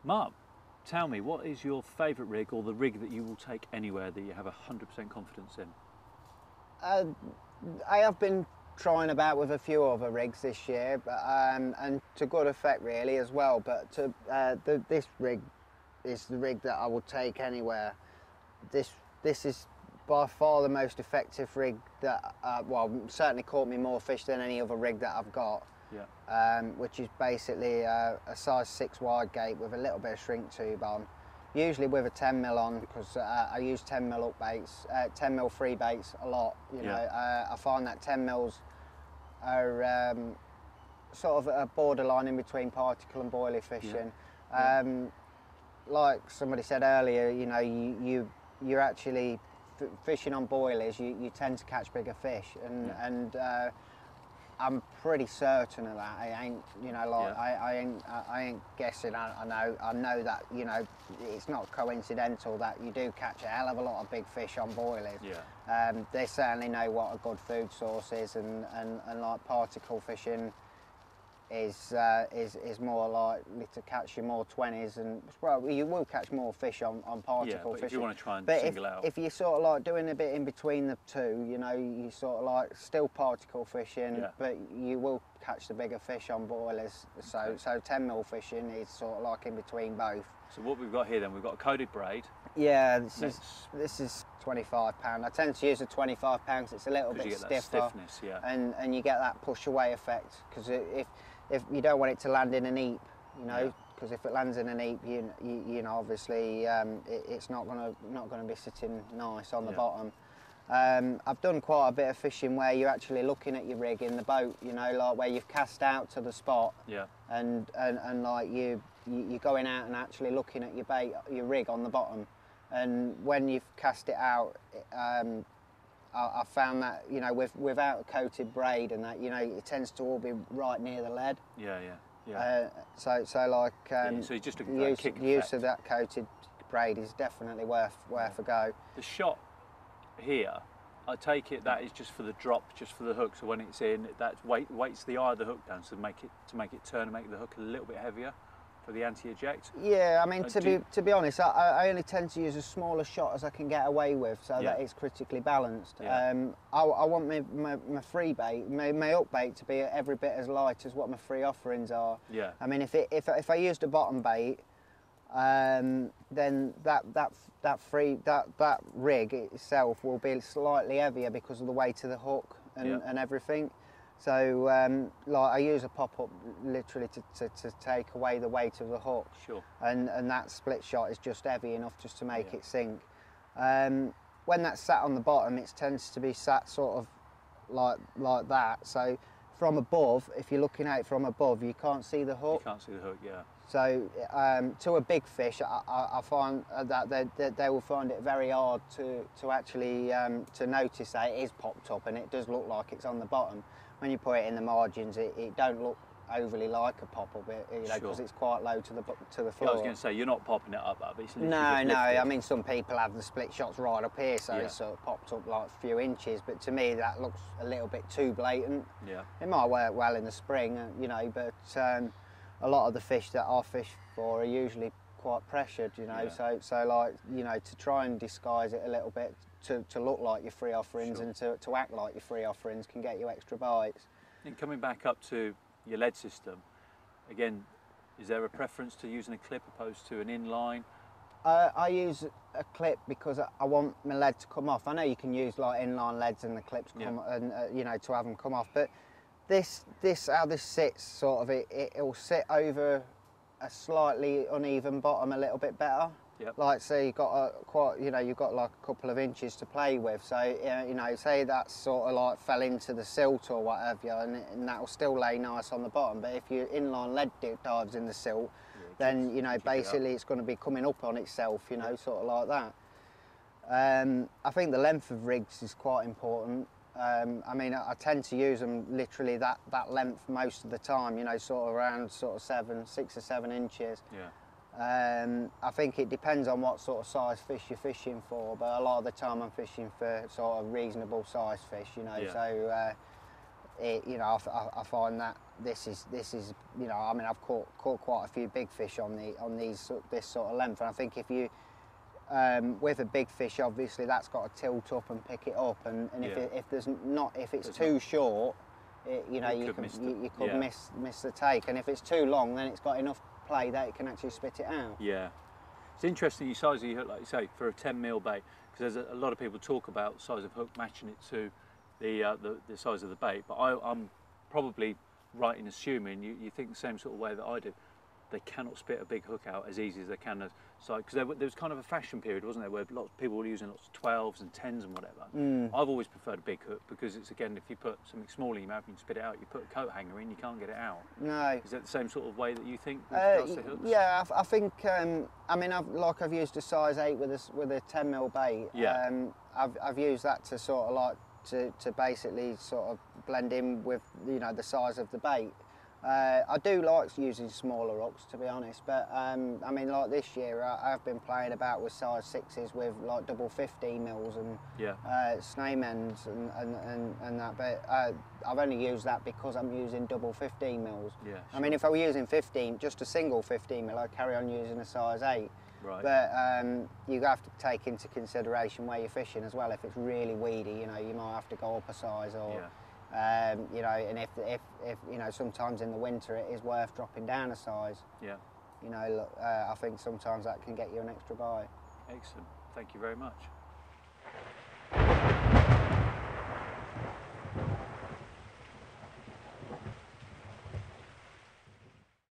Mark, tell me, what is your favourite rig, or the rig that you will take anywhere that you have 100% confidence in? I have been trying about with a few other rigs this year, but, and to good effect really as well. But this rig is the rig that I will take anywhere. This is by far the most effective rig that, well, certainly caught me more fish than any other rig that I've got. Yeah. Which is basically a size 6 wide gate with a little bit of shrink tube on. Usually with a 10mm on, because I use 10mm up baits, 10mm free baits a lot. You know, I find that 10mm are sort of a borderline in between particle and boilie fishing. Like somebody said earlier, you know, you're actually fishing on boilies. You tend to catch bigger fish, and I'm pretty certain of that. I ain't, you know, like I ain't guessing. I know that, you know, it's not coincidental that you do catch a hell of a lot of big fish on boilies. Yeah. They certainly know what a good food source is, and like particle fishing is more likely to catch you more 20s, and well, you will catch more fish on particle fishing. If you want to try and but single out. If you're sort of like doing a bit in between the two, you know, you sort of like still particle fishing, but you will catch the bigger fish on boilers. So 10mm fishing is sort of like in between both. So what we've got here then, we've got a coated braid. Yeah, this is £25. I tend to use a £25 because it's a little bit stiffer. That stiffness, and you get that push away effect, because if you don't want it to land in an eep, you know, because if it lands in an eep, you know, obviously it's not gonna be sitting nice on the bottom. I've done quite a bit of fishing where you're actually looking at your rig in the boat, you know, like where you've cast out to the spot, and like you're going out and actually looking at your bait, your rig on the bottom, and when you've cast it out, I found that, you know, without a coated braid and that, you know, it tends to all be right near the lead. So like so you just use of that coated braid is definitely worth a go. The shot here, I take it that is just for the drop, just for the hook. So when it's in, that weights the eye of the hook down to make it turn and make the hook a little bit heavier for the anti-eject. Yeah, I mean, to be honest, I only tend to use as small a shot as I can get away with, so that it's critically balanced. I want my free bait, my up bait, to be every bit as light as what my free offerings are. Yeah. I mean, if I used a bottom bait, then that rig itself will be slightly heavier because of the weight of the hook and everything. So like I use a pop-up literally to take away the weight of the hook. Sure. And that split shot is just heavy enough just to make it sink. When that's sat on the bottom, it tends to be sat sort of like that. So from above, if you're looking at it from above, you can't see the hook. You can't see the hook, yeah. So to a big fish, I find that they will find it very hard to actually to notice that it is popped up and it does look like it's on the bottom. When you put it in the margins, it don't look overly like a pop-up, you know, because it's quite low to the floor. Yeah, I was going to say, you're not popping it up, but it's literally no. I mean, some people have the split shots right up here, so it's sort of popped up like a few inches. But to me, that looks a little bit too blatant. Yeah. It might work well in the spring, you know, but a lot of the fish that I fish for are usually quite pressured, you know. So like, you know, to try and disguise it a little bit, to look like your free offerings and to act like your free offerings can get you extra bites. And coming back up to your lead system, again, is there a preference to using a clip opposed to an inline? I use a clip because I want my lead to come off. I know you can use like inline leads and the clips come, and you know, to have them come off, but this how this sits, sort of, it'll sit over a slightly uneven bottom a little bit better. Yep. Like, say you've got you've got like a couple of inches to play with. So you know, say that sort of like fell into the silt or whatever, and that will still lay nice on the bottom. But if your inline lead dives in the silt, then you know, basically it's going to be coming up on itself. You know, sort of like that. I think the length of rigs is quite important. I mean, I tend to use them literally that length most of the time. You know, sort of around sort of 6 or 7 inches. Yeah. I think it depends on what sort of size fish you're fishing for, but a lot of the time I'm fishing for sort of reasonable size fish, you know. So you know, I find that this is, you know, I mean, I've caught quite a few big fish on this sort of length, and I think if you with a big fish, obviously that's got to tilt up and pick it up, and if it's too short, you know, you could miss the take, and if it's too long, then it's got enough play that it can actually spit it out. Yeah, it's interesting you size of your hook, like you say, for a 10mm bait, because there's a lot of people talk about size of hook matching it to the size of the bait, but I'm probably right in assuming you think the same sort of way that I do. They cannot spit a big hook out as easy as they can as size, because there was kind of a fashion period, wasn't there, where lots of people were using lots of 12s and 10s and whatever. I've always preferred a big hook, because it's, again, if you put something small in your mouth and you spit it out, you put a coat hanger in, you can't get it out. No. Is that the same sort of way that you think with regards to hooks? Yeah, I think, I mean, I've used a size 8 with a 10mm bait. Yeah. I've used that to sort of like, to basically sort of blend in with, you know, the size of the bait. I do like using smaller hooks, to be honest, but I mean, like this year I've been playing about with size 6s with like double 15mm and sname ends and that, but I've only used that because I'm using double 15mm. Yeah, sure. I mean, if I were using 15, just a single 15mm, I'd carry on using a size 8. Right. But you have to take into consideration where you're fishing as well. If it's really weedy, you know, you might have to go up a size, or you know, and if you know, sometimes in the winter it is worth dropping down a size. Yeah. You know, I think sometimes that can get you an extra bite. Excellent. Thank you very much.